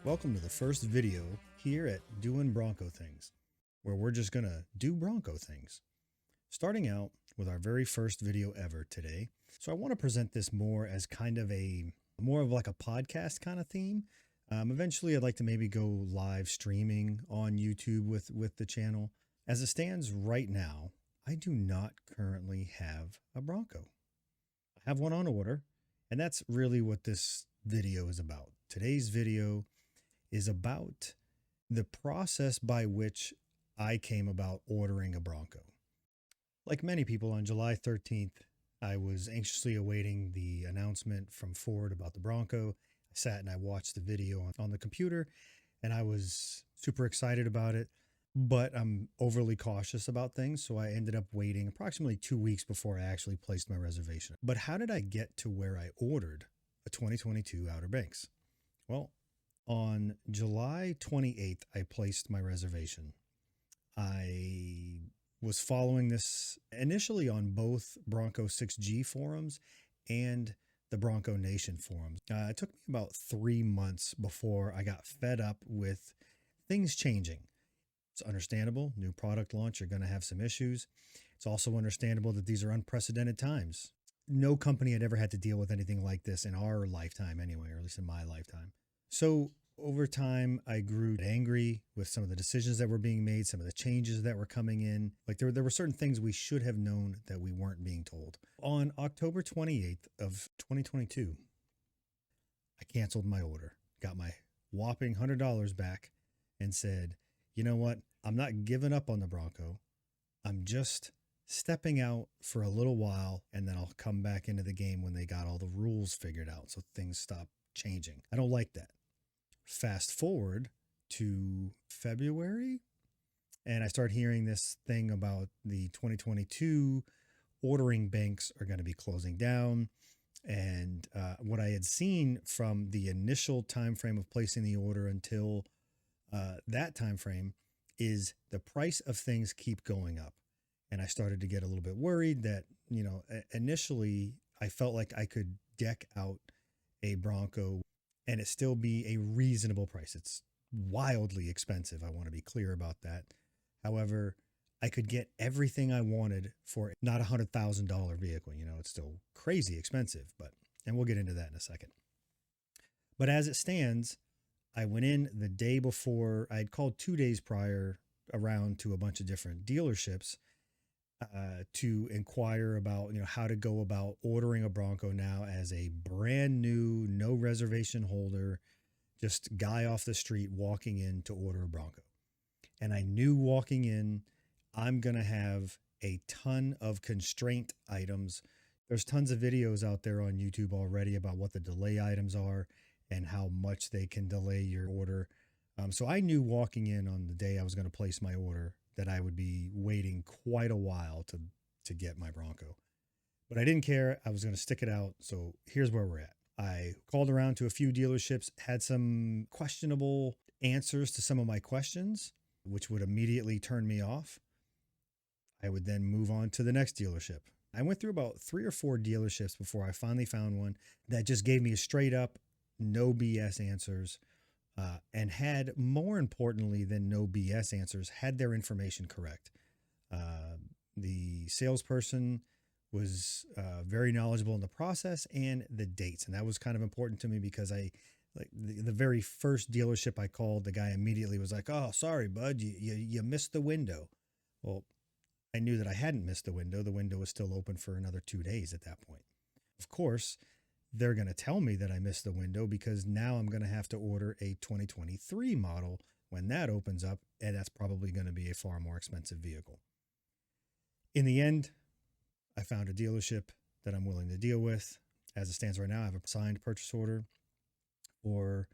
Welcome to the first video here at DouinBroncoThings, where we're just going to do Bronco things. Starting out with our very first video ever today. So I want to present this more as kind of more of like a podcast kind of theme. Eventually I'd like to maybe go live streaming on YouTube with the channel. As it stands right now, I do not currently have a Bronco. I have one on order, and that's really what this video is about. Today's video is about the process by which I came about ordering a Bronco. Like many people, on July 13th, I was anxiously awaiting the announcement from Ford about the Bronco. I sat and I watched the video on the computer, and I was super excited about it, but I'm overly cautious about things, so I ended up waiting approximately 2 weeks before I actually placed my reservation. But how did I get to where I ordered a 2022 Outer Banks? Well, on July 28th, I placed my reservation. I was following this initially on both Bronco 6G forums and the Bronco Nation forums. It took me about 3 months before I got fed up with things changing. It's understandable. New product launch, you're going to have some issues. It's also understandable that these are unprecedented times. No company had ever had to deal with anything like this in our lifetime anyway, or at least in my lifetime. So over time, I grew angry with some of the decisions that were being made, some of the changes that were coming in. Like there were certain things we should have known that we weren't being told. On October 28th of 2022, I canceled my order, got my whopping $100 back, and said, you know what? I'm not giving up on the Bronco. I'm just stepping out for a little while, and then I'll come back into the game when they got all the rules figured out, so things stop changing. I don't like that. Fast forward to February, and I start hearing this thing about the 2022 ordering banks are going to be closing down. And what I had seen from the initial time frame of placing the order until that time frame is the price of things keep going up. And I started to get a little bit worried that, initially I felt like I could deck out a Bronco and it still be a reasonable price. It's wildly expensive. I want to be clear about that. However, I could get everything I wanted for not a $100,000 vehicle. It's still crazy expensive, and we'll get into that in a second. But as it stands, I went in the day before. I had called 2 days prior around to a bunch of different dealerships to inquire about, how to go about ordering a Bronco now as a brand new, no reservation holder, just guy off the street walking in to order a Bronco. And I knew walking in, I'm going to have a ton of constraint items. There's tons of videos out there on YouTube already about what the delay items are and how much they can delay your order. So I knew walking in on the day I was going to place my order that I would be waiting quite a while to get my Bronco. But I didn't care. I was going to stick it out. So here's where we're at. I called around to a few dealerships, had some questionable answers to some of my questions, which would immediately turn me off. I would then move on to the next dealership. I went through about 3 or 4 dealerships before I finally found one that just gave me a straight up, no BS answers. And had, more importantly than no BS answers, had their information correct. The salesperson was very knowledgeable in the process and the dates. And that was kind of important to me because the very first dealership I called, the guy immediately was like, oh, sorry, bud, you missed the window. Well, I knew that I hadn't missed the window. The window was still open for another 2 days at that point. Of course, they're going to tell me that I missed the window because now I'm going to have to order a 2023 model when that opens up, and that's probably going to be a far more expensive vehicle. In the end, I found a dealership that I'm willing to deal with. As it stands right now, I have a signed purchase order for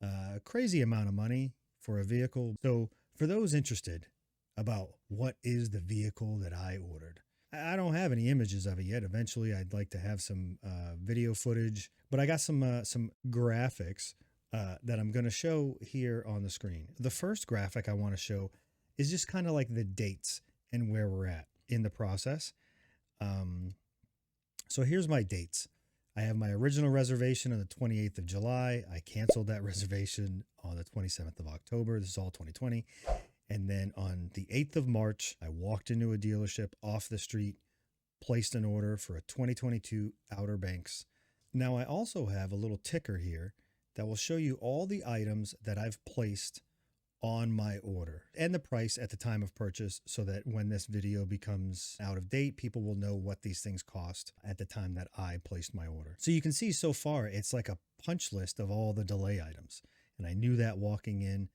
a crazy amount of money for a vehicle. So for those interested about what is the vehicle that I ordered, I don't have any images of it yet. Eventually, I'd like to have some video footage, but I got some graphics that I'm going to show here on the screen. The first graphic I want to show is just kind of like the dates and where we're at in the process. So here's my dates. I have my original reservation on the 28th of July. I canceled that reservation on the 27th of October. This is all 2020. And then on the 8th of March, I walked into a dealership off the street, placed an order for a 2022 Outer Banks. Now I also have a little ticker here that will show you all the items that I've placed on my order and the price at the time of purchase, so that when this video becomes out of date, people will know what these things cost at the time that I placed my order. So you can see so far, it's like a punch list of all the delay items. And I knew that walking in,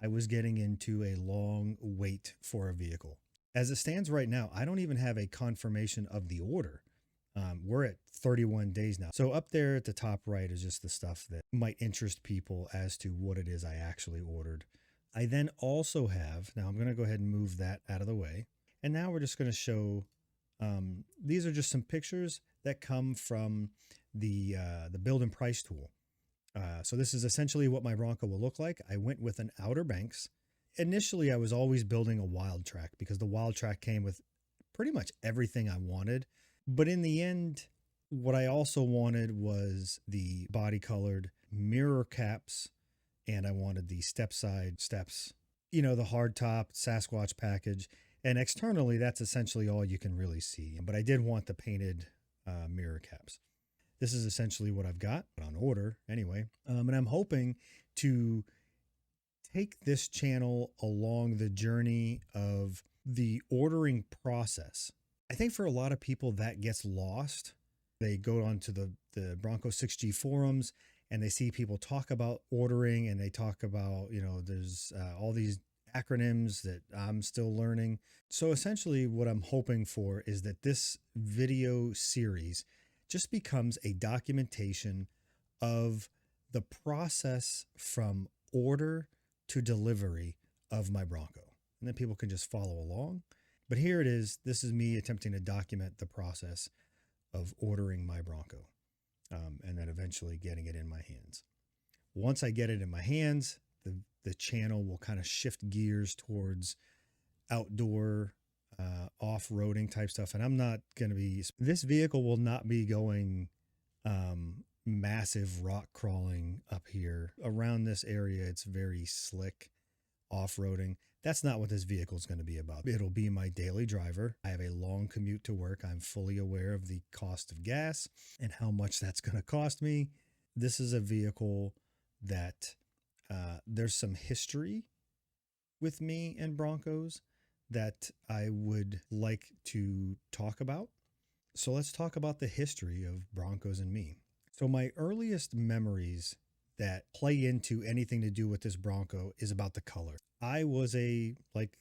I was getting into a long wait for a vehicle. As it stands right now, I don't even have a confirmation of the order. We're at 31 days now. So up there at the top right is just the stuff that might interest people as to what it is I actually ordered. I then also have, now I'm going to go ahead and move that out of the way. And now we're just going to show, these are just some pictures that come from the build and price tool. So this is essentially what my Bronco will look like. I went with an Outer Banks. Initially, I was always building a Wild Track because the Wild Track came with pretty much everything I wanted. But in the end, what I also wanted was the body colored mirror caps, and I wanted the step side steps, you know, the hard top Sasquatch package. And externally, that's essentially all you can really see. But I did want the painted mirror caps. This is essentially what I've got on order anyway. And I'm hoping to take this channel along the journey of the ordering process. I think for a lot of people that gets lost. They go onto the Bronco 6G forums and they see people talk about ordering, and they talk about, you know, there's all these acronyms that I'm still learning. So essentially what I'm hoping for is that this video series just becomes a documentation of the process from order to delivery of my Bronco. And then people can just follow along. But here it is. This is me attempting to document the process of ordering my Bronco, and then eventually getting it in my hands. Once I get it in my hands, the channel will kind of shift gears towards outdoor, off-roading type stuff. And I'm not going to be, this vehicle will not be going massive rock crawling up here. Around this area, it's very slick off-roading. That's not what this vehicle is going to be about. It'll be my daily driver. I have a long commute to work. I'm fully aware of the cost of gas and how much that's going to cost me. This is a vehicle that there's some history with me and Broncos that I would like to talk about. So let's talk about the history of Broncos and me. So my earliest memories that play into anything to do with this Bronco is about the color. I was like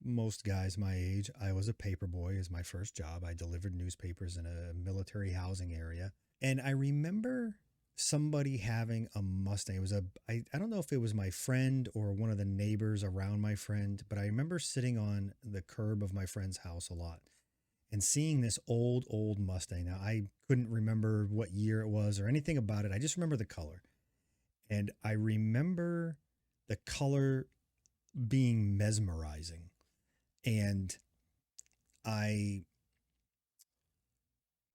most guys my age, I was a paper boy as my first job. I delivered newspapers in a military housing area. And I remember somebody having a Mustang. It was I don't know if it was my friend or one of the neighbors around my friend, but I remember sitting on the curb of my friend's house a lot and seeing this old Mustang. Now, I couldn't remember what year it was or anything about it. I just remember the color. And I remember the color being mesmerizing. And I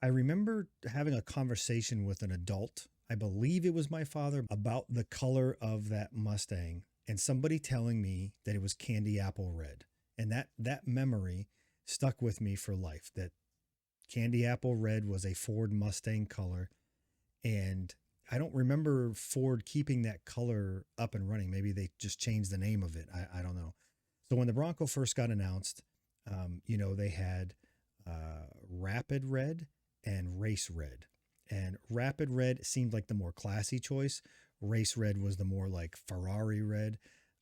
remember having a conversation with an adult, I believe it was my father, about the color of that Mustang, and somebody telling me that it was candy apple red. And that memory stuck with me for life, that candy apple red was a Ford Mustang color. And I don't remember Ford keeping that color up and running. Maybe they just changed the name of it. I don't know. So when the Bronco first got announced, you know, they had Rapid Red and Race Red. And Rapid Red seemed like the more classy choice. Race Red was the more like Ferrari red.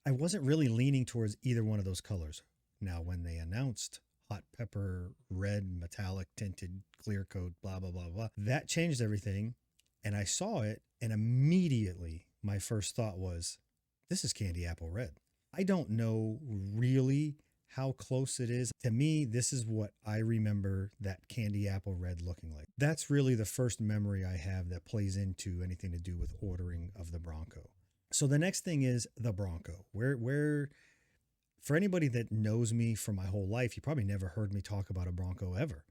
I wasn't really leaning towards either one of those colors. Now, when they announced Hot Pepper Red, metallic tinted, clear coat, blah, blah, blah, blah, that changed everything. And I saw it, and immediately my first thought was, this is candy apple red. I don't know really how close it is. To me, this is what I remember that candy apple red looking like. That's really the first memory I have that plays into anything to do with ordering of the Bronco. So the next thing is the Bronco. Where for anybody that knows me for my whole life, you probably never heard me talk about a Bronco ever.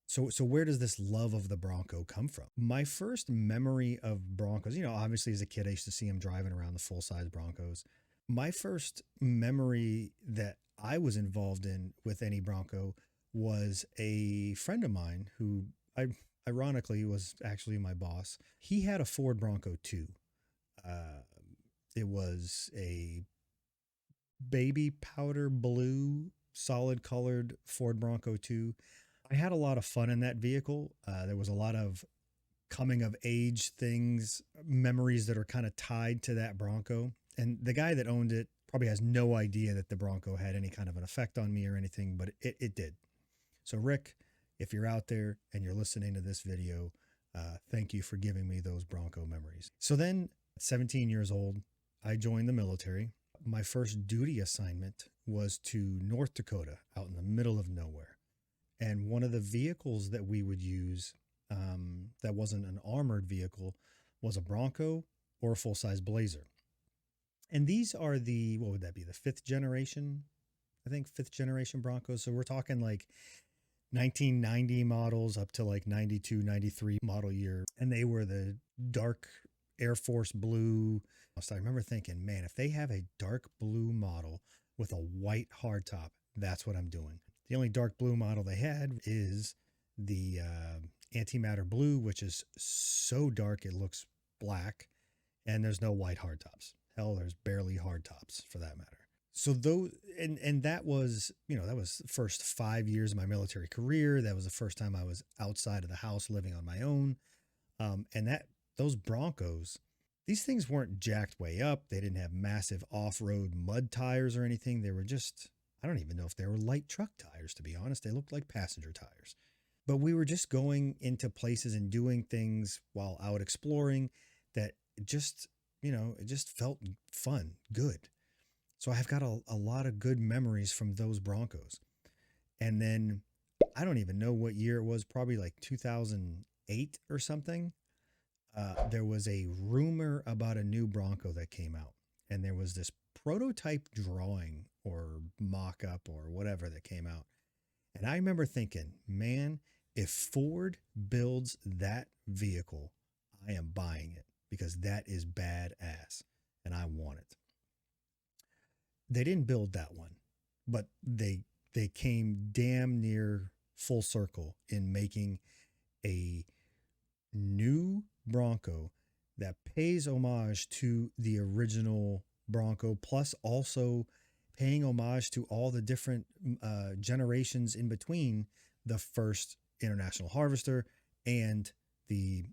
So where does this love of the Bronco come from? My first memory of Broncos, obviously as a kid, I used to see him driving around the full size Broncos. My first memory that I was involved in with any Bronco was a friend of mine who I ironically was actually my boss. He had a Ford Bronco too. Uh, it was a baby powder blue, solid colored Ford Bronco 2. I had a lot of fun in that vehicle. There was a lot of coming of age things, memories that are kind of tied to that Bronco. And the guy that owned it probably has no idea that the Bronco had any kind of an effect on me or anything, but it did. So, Rick, if you're out there and you're listening to this video, thank you for giving me those Bronco memories. So then, at 17 years old, I joined the military. My first duty assignment was to North Dakota, out in the middle of nowhere. And one of the vehicles that we would use that wasn't an armored vehicle was a Bronco or a full-size Blazer. And these are the, what would that be, the fifth generation? I think fifth generation Broncos. So we're talking like 1990 models up to like 92, 93 model year. And they were the dark Air Force blue. So I remember thinking, man, if they have a dark blue model with a white hardtop, that's what I'm doing. The only dark blue model they had is the antimatter blue, which is so dark it looks black, and there's no white hardtops. Hell, there's barely hardtops for that matter. So those, and that was, that was the first 5 years of my military career. That was the first time I was outside of the house living on my own. And those Broncos, these things weren't jacked way up. They didn't have massive off-road mud tires or anything. They were just, I don't even know if they were light truck tires, to be honest. They looked like passenger tires. But we were just going into places and doing things while out exploring that just, it just felt fun, good. So I've got a lot of good memories from those Broncos. And then I don't even know what year it was, probably like 2008 or something. There was a rumor about a new Bronco that came out. And there was this prototype drawing or mock-up or whatever that came out. And I remember thinking, man, if Ford builds that vehicle, I am buying it because that is badass and I want it. They didn't build that one, but they came damn near full circle in making a new Bronco that pays homage to the original Bronco, plus also paying homage to all the different generations in between the first International Harvester and the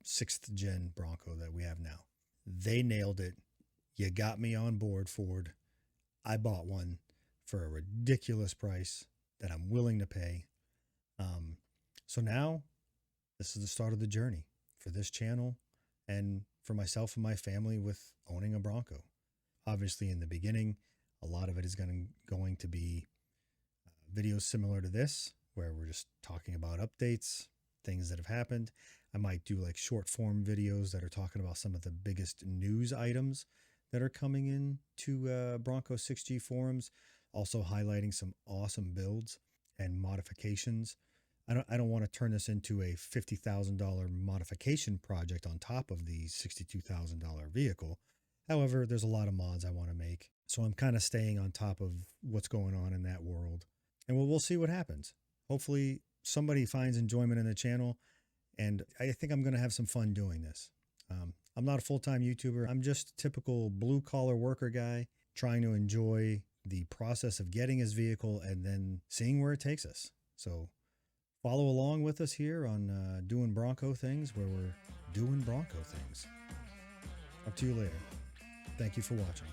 6th gen Bronco that we have now. They nailed it. You got me on board, Ford. I bought one for a ridiculous price that I'm willing to pay. So now this is the start of the journey for this channel and for myself and my family with owning a Bronco. Obviously, in the beginning, a lot of it is going to be videos similar to this, where we're just talking about updates, things that have happened. I might do like short form videos that are talking about some of the biggest news items that are coming in to Bronco 6G forums, also highlighting some awesome builds and modifications. I don't want to turn this into a $50,000 modification project on top of the $62,000 vehicle. However, there's a lot of mods I want to make. So I'm kind of staying on top of what's going on in that world. And we'll see what happens. Hopefully somebody finds enjoyment in the channel. And I think I'm going to have some fun doing this. I'm not a full-time YouTuber. I'm just a typical blue-collar worker guy trying to enjoy the process of getting his vehicle and then seeing where it takes us. So follow along with us here on Doing Bronco Things, where we're doing Bronco things. Talk to you later. Thank you for watching.